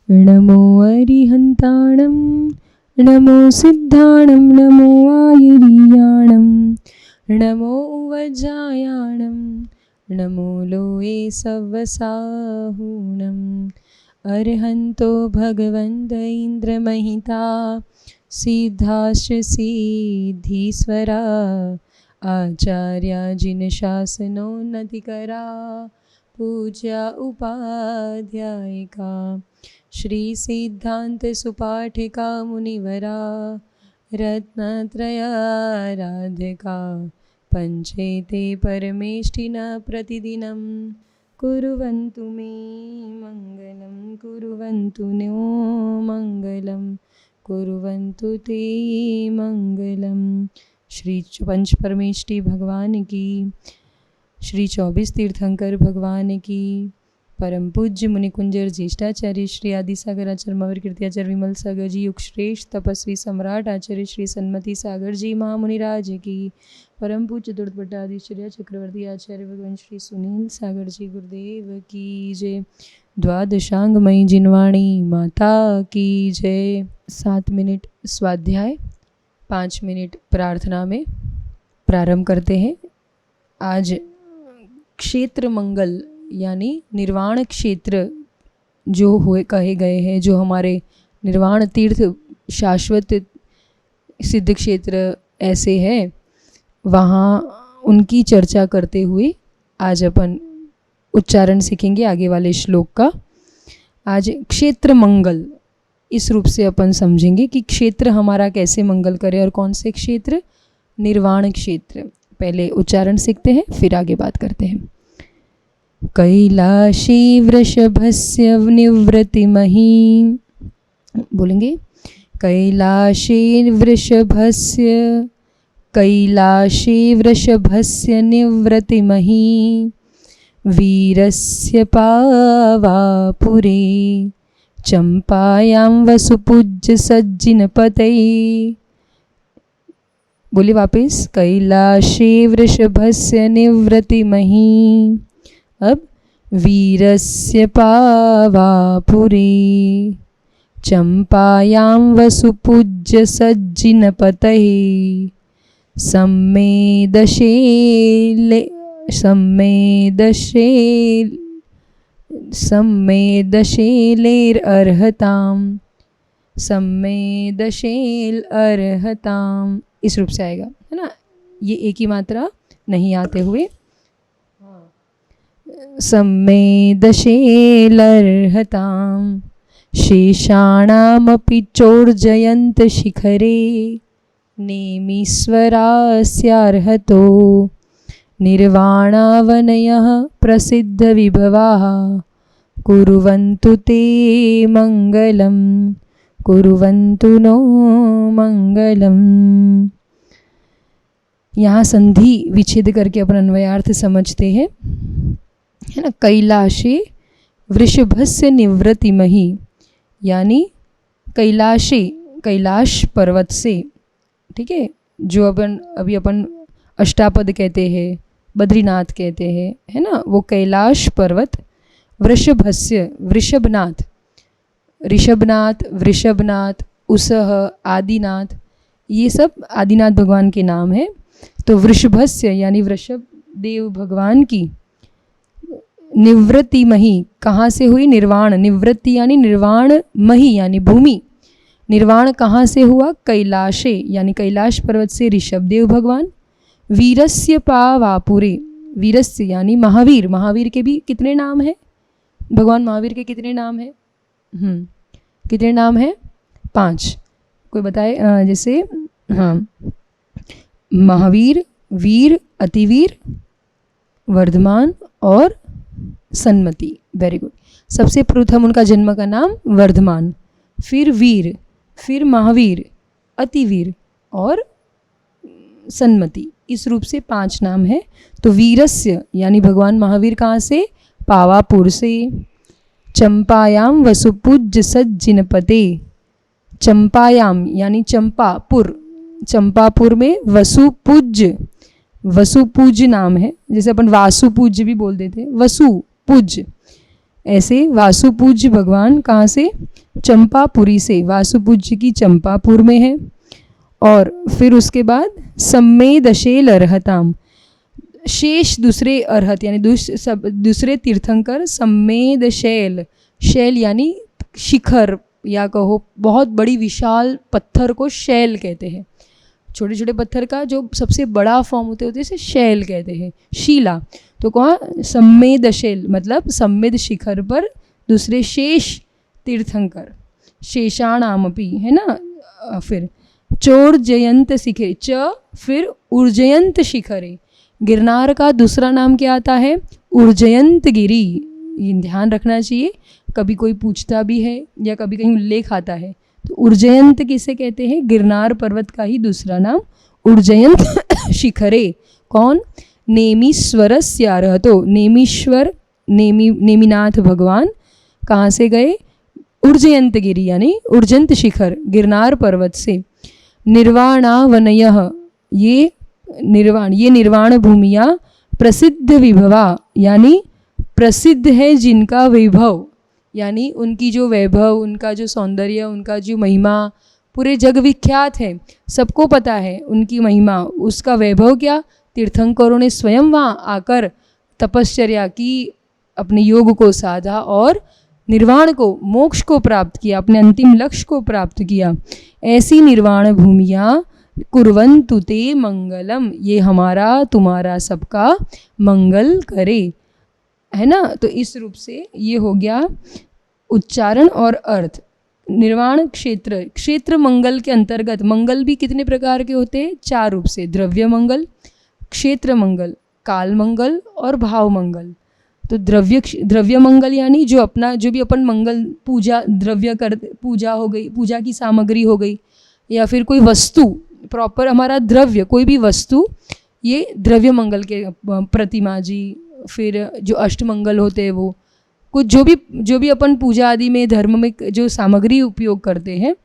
नमो अरिहन्ताणं नमो सिद्धाणं नमो आयुर्याणं नमो वज्रायाणं नमो लोये सव्वसाहूणम् अर्हन्तो भगवन्त इन्द्रमहिता सिद्धाश्च सिद्धीश्वरा आचार्या जिनशासनोन्नतिकरा पूज्या उपाध्यायिका श्री सिद्धांत सुपाठिका मुनिवरा रत्नत्रयाराधिका पंचेते परमेष्ठिना प्रतिदिनं कुर्वन्तु मे मङ्गलं कुर्वन्तु नो मङ्गलं कुर्वन्तु ते मङ्गलं। श्री पंच परमेष्ठी भगवान की, श्री 24 तीर्थंकर भगवान की, परम पूज्य मुनिकुंजर ज्येष्ठाचार्य श्री आदिसागर आचार्य महावीर कीर्तियाचार्य विमल सागर जी, युग श्रेष्ठ तपस्वी सम्राट आचार्य श्री सन्मति सागर जी महामुनिराज की, परम पूज्य दुर्दपट्टाधीश्वर्य चक्रवर्ती आचार्य भगवान श्री सुनील सागर जी गुरुदेव की जय। द्वादशांगमयी जिनवाणी माता की जय। 7 मिनट स्वाध्याय, 5 मिनट प्रार्थना में प्रारंभ करते हैं। आज क्षेत्र मंगल यानी निर्वाण क्षेत्र जो हुए कहे गए हैं, जो हमारे निर्वाण तीर्थ शाश्वत सिद्ध क्षेत्र ऐसे हैं, वहाँ उनकी चर्चा करते हुए आज अपन उच्चारण सीखेंगे आगे वाले श्लोक का। आज क्षेत्र मंगल इस रूप से अपन समझेंगे कि क्षेत्र हमारा कैसे मंगल करे और कौन से क्षेत्र, निर्वाण क्षेत्र। पहले उच्चारण सीखते हैं फिर आगे बात करते हैं। कैलाशी वृषभस्य निवृत्तिमही, बोलेंगे कैलाशी वृषभस्य, कैलाशी वृषभस्य निवृत्तिमही वीरस्य पावापुरे चंपायां वसुपूज्य सज्जिनपतये। बोलिए वापस, कैलाशी वृषभस्य निवृत्तिमही, अब वीरस्य पावापुरे चंपायां वसुपूज्य सज्जिनपतये सम्मेदशेलेर्अर्हताम्, सम्मेदशेल अर्हताम्, इस रूप से आएगा, है ना। ये एक ही मात्रा नहीं आते हुए सम्मेदशेलर्हताम् शेषाणामपि चोर्जयन्त शिखरे नेमीश्वरास्यार्हतो निर्वाणावनयः प्रसिद्धविभवाः कुर्वन्तु ते मङ्गलं कुर्वन्तु नो मङ्गलम्। यहाँ संधि विच्छेद करके अपन अन्वयार्थ समझते हैं, है ना। कैलाशे वृषभस्य निवृत्तिमहि, यानी कैलाशे, कैलाश पर्वत से, ठीक है, जो अपन अष्टापद कहते हैं, बद्रीनाथ कहते हैं, है ना, वो कैलाश पर्वत। वृषभस्य, वृषभनाथ, ऋषभनाथ, वृषभनाथ, उसह, आदिनाथ, ये सब आदिनाथ भगवान के नाम हैं। तो वृषभस्य यानी वृषभ देव भगवान की निवृत्तिमहि कहाँ से हुई? निर्वाण। निवृत्ति यानी निर्वाण, मही यानी भूमि। निर्वाण कहाँ से हुआ? कैलाशे यानी कैलाश पर्वत से ऋषभदेव भगवान। वीरस्य पावापुरे, वीरस्य यानी महावीर। महावीर के भी कितने नाम हैं? भगवान महावीर के कितने नाम हैं? कितने नाम हैं? 5। कोई बताए? जैसे हाँ, महावीर, वीर, अतिवीर, वर्धमान और सन्मति। Very good. सबसे प्रथम उनका जन्म का नाम वर्धमान, फिर वीर, फिर महावीर, अतिवीर और सन्मति। इस रूप से 5 नाम है। तो वीरस्य यानी भगवान महावीर कहाँ से? पावापुर से। चंपायाम वसुपूज्य सज्जिनपते, चंपायाम यानी चंपापुर, चंपापुर में वसुपूज्य, वसुपूज्य नाम है। जैसे अपन वासुपूज्य भी बोल देते हैं, वसुपूज्य ऐसे वासुपूज्य भगवान कहाँ से, चंपापुरी से, वासुपूज्य की चंपापुर में है। और फिर उसके बाद सम्मेदशेल अर्हताम, शेष दूसरे अर्हत यानी दूसरे तीर्थंकर सम्मेदशैल, शैल यानी शिखर या कहो बहुत बड़ी विशाल पत्थर को शैल कहते हैं। छोटे छोटे पत्थर का जो सबसे बड़ा फॉर्म होते होते इसे शैल कहते हैं, शीला। तो कहाँ सम्मेदशैल मतलब सम्मेद शिखर पर दूसरे शेष तीर्थंकर, शेषाणामपि है ना। फिर चोर्जयंत शिखरे, च फिर उर्जयंत शिखरे, गिरनार का दूसरा नाम क्या आता है, उर्जयंत गिरी। ये ध्यान रखना चाहिए, कभी कोई पूछता भी है या कभी कहीं उल्लेख आता है तो उर्जयंत किसे कहते हैं, गिरनार पर्वत का ही दूसरा नाम उर्जयंत शिखरे। कौन, नेमीश्वरस्यारः, तो नेमीश्वर नेमीनाथ भगवान कहाँ से गए, उर्जयंत गिरी यानी उर्जयंत शिखर गिरनार पर्वत से। निर्वाणावनयः, ये निर्वाण भूमियाँ, प्रसिद्ध विभवा यानी प्रसिद्ध है जिनका वैभव, यानी उनकी जो वैभव, उनका जो सौंदर्य, उनका जो महिमा पूरे जग विख्यात है, सबको पता है उनकी महिमा, उसका वैभव क्या, तीर्थंकरों ने स्वयं वहाँ आकर तपश्चर्या की, अपने योग को साधा और निर्वाण को, मोक्ष को प्राप्त किया, अपने अंतिम लक्ष्य को प्राप्त किया। ऐसी निर्वाण भूमियाँ कुर्वन्तु ते मंगलम, ये हमारा तुम्हारा सबका मंगल करे, है ना। तो इस रूप से ये हो गया उच्चारण और अर्थ। निर्वाण क्षेत्र, क्षेत्र मंगल के अंतर्गत मंगल भी कितने प्रकार के होते हैं, 4 रूप से, द्रव्य मंगल, क्षेत्र मंगल, काल मंगल और भाव मंगल। तो द्रव्य मंगल यानी जो भी अपन मंगल पूजा द्रव्य कर, पूजा हो गई, पूजा की सामग्री हो गई, या फिर कोई वस्तु प्रॉपर हमारा द्रव्य, कोई भी वस्तु, ये द्रव्य मंगल के, प्रतिमा जी, फिर जो अष्टमंगल होते हैं वो कुछ जो भी अपन पूजा आदि में धर्म में जो सामग्री उपयोग करते हैं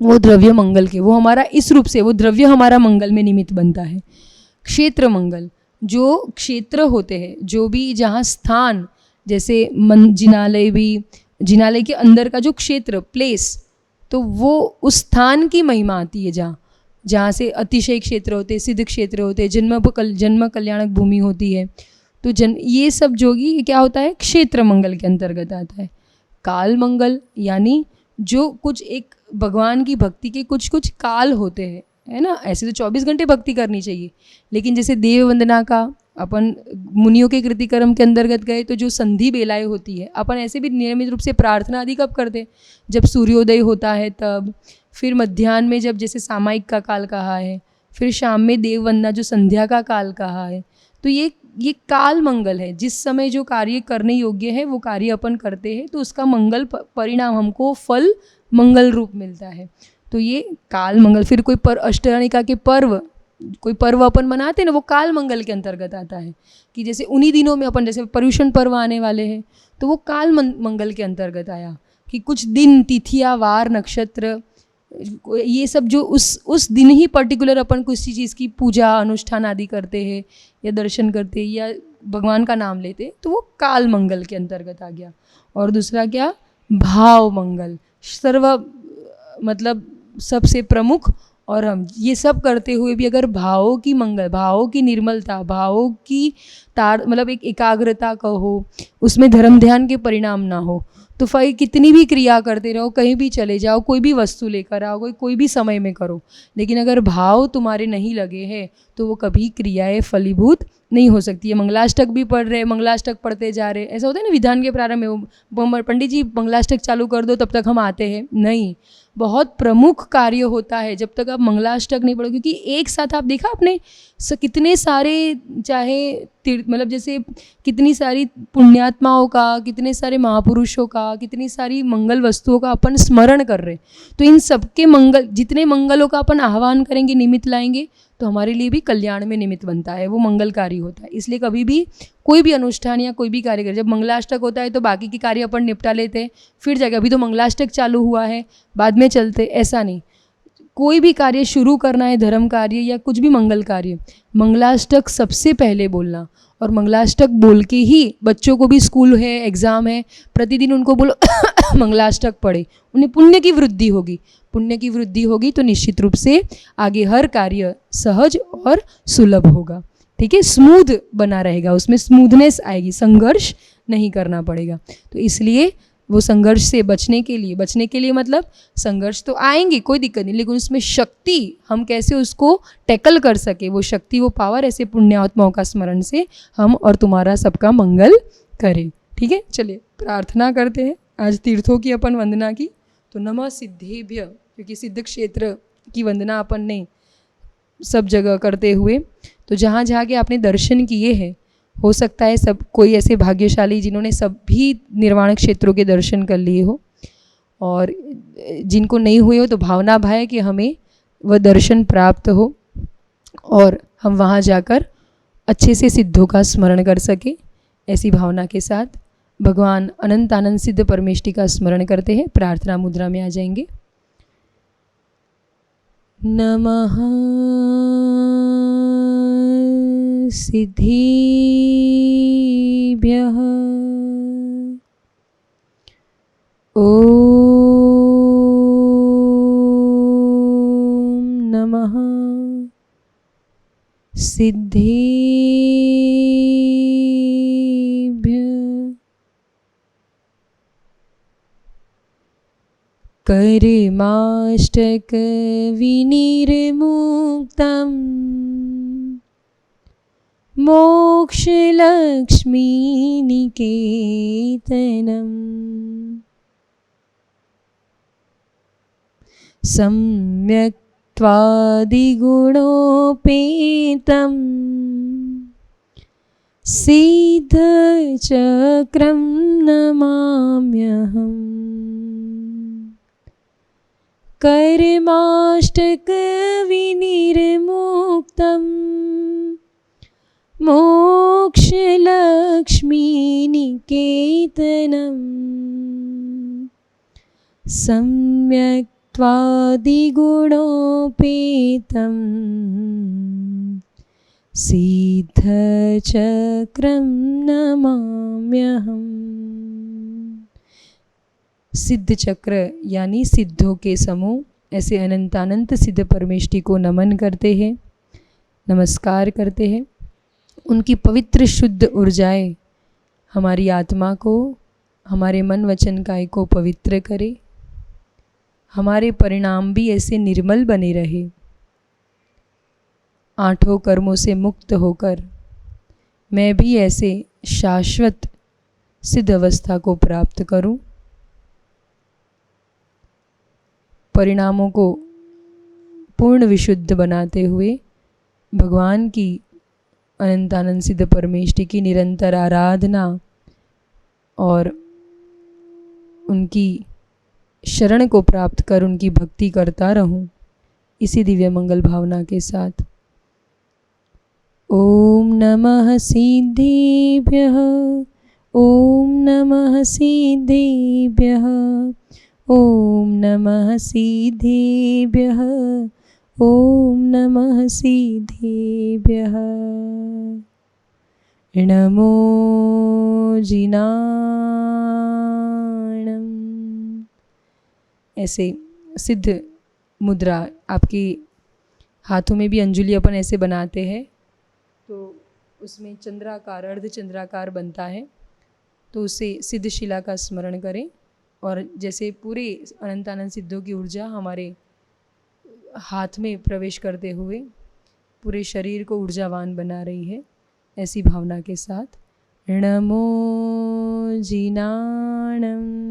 वो द्रव्य मंगल के, वो हमारा इस रूप से वो द्रव्य हमारा मंगल में निमित्त बनता है। क्षेत्र मंगल, जो क्षेत्र होते हैं, जो भी जहाँ स्थान, जैसे जिनालय भी, जिनालय के अंदर का जो क्षेत्र प्लेस, तो वो उस स्थान की महिमा आती है, जहाँ से अतिशय क्षेत्र होते, सिद्ध क्षेत्र होते, जन्म कल्याणक भूमि होती है। तो ये सब जोगी क्या होता है, क्षेत्र मंगल के अंतर्गत आता है। काल मंगल यानी जो कुछ एक भगवान की भक्ति के कुछ कुछ काल होते हैं, है ना। ऐसे तो 24 घंटे भक्ति करनी चाहिए, लेकिन जैसे देव वंदना का अपन मुनियों के कृतिकर्म के अंतर्गत गए तो जो संधि बेलाएँ होती है, अपन ऐसे भी नियमित रूप से प्रार्थना आदि कब करते हैं, जब सूर्योदय होता है तब, फिर मध्याह्न में जब जैसे सामायिक का काल कहा है, फिर शाम में देव वंदना जो संध्या का काल कहा है। तो ये काल मंगल है, जिस समय जो कार्य करने योग्य है वो कार्य अपन करते हैं तो उसका मंगल परिणाम हमको फल मंगल रूप मिलता है। तो ये काल मंगल। फिर कोई अष्टयानिका के पर्व, कोई पर्व अपन मनाते हैं ना, वो काल मंगल के अंतर्गत आता है। कि जैसे उन्हीं दिनों में अपन, जैसे पर्युषण पर्व आने वाले हैं तो वो काल मंगल के अंतर्गत आया, कि कुछ दिन, तिथियाँ, वार, नक्षत्र, ये सब जो उस दिन ही पर्टिकुलर अपन किसी चीज़ की पूजा अनुष्ठान आदि करते हैं या दर्शन करते हैं या भगवान का नाम लेते हैं, तो वो काल मंगल के अंतर्गत आ गया। और दूसरा क्या, भाव मंगल, मतलब सबसे प्रमुख। और हम ये सब करते हुए भी अगर भावों की मंगल, भावों की निर्मलता, भावों की मतलब एक एकाग्रता कहो, उसमें धर्म ध्यान के परिणाम ना हो, तो फिर कितनी भी क्रिया करते रहो, कहीं भी चले जाओ, कोई भी वस्तु लेकर आओ, कोई भी समय में करो, लेकिन अगर भाव तुम्हारे नहीं लगे हैं तो वो कभी क्रियाएं फलीभूत नहीं हो सकती है। मंगलाष्टक भी पढ़ रहे, मंगलाष्टक पढ़ते जा रहे, ऐसा होता है ना विधान के प्रारंभ में, पंडित जी मंगलाष्टक चालू कर दो तब तक हम आते हैं, नहीं। बहुत प्रमुख कार्य होता है जब तक आप मंगलाष्टक नहीं पढ़ो, क्योंकि एक साथ आप देखा आपने कितने सारे, चाहे मतलब जैसे कितनी सारी पुण्यात्माओं का, कितने सारे महापुरुषों का, कितनी सारी मंगल वस्तुओं का अपन स्मरण कर रहे, तो इन सबके मंगल, जितने मंगलों का अपन आह्वान करेंगे, निमित्त लाएंगे, तो हमारे लिए भी कल्याण में निमित्त बनता है, वो मंगलकारी होता है। इसलिए कभी भी कोई भी अनुष्ठान या कोई भी कार्य करे, जब मंगलाष्टक होता है तो बाकी के कार्य अपन निपटा लेते हैं, फिर जाके अभी तो मंगलाष्टक चालू हुआ है बाद में चलते, ऐसा नहीं। कोई भी कार्य शुरू करना है, धर्म कार्य या कुछ भी मंगल कार्य, मंगलाष्टक सबसे पहले बोलना, और मंगलाष्टक बोल के ही बच्चों को भी, स्कूल है, एग्ज़ाम है, प्रतिदिन उनको बोलो मंगलाष्टक पढ़े, उन्हें पुण्य की वृद्धि होगी। पुण्य की वृद्धि होगी तो निश्चित रूप से आगे हर कार्य सहज और सुलभ होगा। ठीक है, स्मूथ बना रहेगा, उसमें स्मूथनेस आएगी, संघर्ष नहीं करना पड़ेगा। तो इसलिए वो संघर्ष से बचने के लिए मतलब संघर्ष तो आएंगे, कोई दिक्कत नहीं, लेकिन उसमें शक्ति हम कैसे उसको टैकल कर सके, वो शक्ति, वो पावर ऐसे पुण्यात्माओं का स्मरण से हम और तुम्हारा सबका मंगल करें। ठीक है, चलिए प्रार्थना करते हैं। आज तीर्थों की अपन वंदना की, तो नमः सिद्धेभ्य, क्योंकि सिद्ध क्षेत्र की वंदना अपन ने सब जगह करते हुए, तो जहाँ जहाँ के आपने दर्शन किए हैं, हो सकता है सब कोई ऐसे भाग्यशाली जिन्होंने सभी निर्वाण क्षेत्रों के दर्शन कर लिए हो, और जिनको नहीं हुए हो तो भावना भाए कि हमें वह दर्शन प्राप्त हो और हम वहाँ जाकर अच्छे से सिद्धों का स्मरण कर सके। ऐसी भावना के साथ भगवान अनंत आनंद सिद्ध परमेष्टि का स्मरण करते हैं। प्रार्थना मुद्रा में आ जाएंगे। नमः सिद्धेभ्यः ॐ नमः सिद्धेभ्यः। कर्माष्टक विनिर्मुक्तम् मोक्षलक्ष्मीनिकेतनम् सम्यक्त्वादिगुणोपेतं सिद्धचक्रं नमाम्यहम्। कर्माष्टकविनिर्मुक्तं मोक्षलक्ष्मीनिकेतनम् सम्यक्त्वादिगुणोपेतं सिद्धचक्रं नमाम्यहम्। सिद्ध चक्र यानी सिद्धों के समूह, ऐसे अनंतानंत सिद्ध परमेष्टि को नमन करते हैं, नमस्कार करते हैं। उनकी पवित्र शुद्ध ऊर्जाएं हमारी आत्मा को, हमारे मन वचन काय को पवित्र करे, हमारे परिणाम भी ऐसे निर्मल बने रहे, आठों कर्मों से मुक्त होकर मैं भी ऐसे शाश्वत सिद्ध अवस्था को प्राप्त करूं। परिणामों को पूर्ण विशुद्ध बनाते हुए भगवान की अनंतानंद सिद्ध परमेष्टि की निरंतर आराधना और उनकी शरण को प्राप्त कर उनकी भक्ति करता रहूं, इसी दिव्य मंगल भावना के साथ। ओम नमः सिद्धेभ्यः, ओम नमः सिद्धेभ्यः, ओम नमः सिद्धेभ्यः, ओम नमः सिद्धेभ्यः। नमो जिनाणम्। ऐसे सिद्ध मुद्रा, आपके हाथों में भी अंजुलि अपन ऐसे बनाते हैं, तो उसमें चंद्राकार, अर्धचंद्राकार बनता है, तो उसे सिद्ध शिला का स्मरण करें। और जैसे पूरे अनंतानंद सिद्धों की ऊर्जा हमारे हाथ में प्रवेश करते हुए पूरे शरीर को ऊर्जावान बना रही है, ऐसी भावना के साथ नमो जिनाणम्।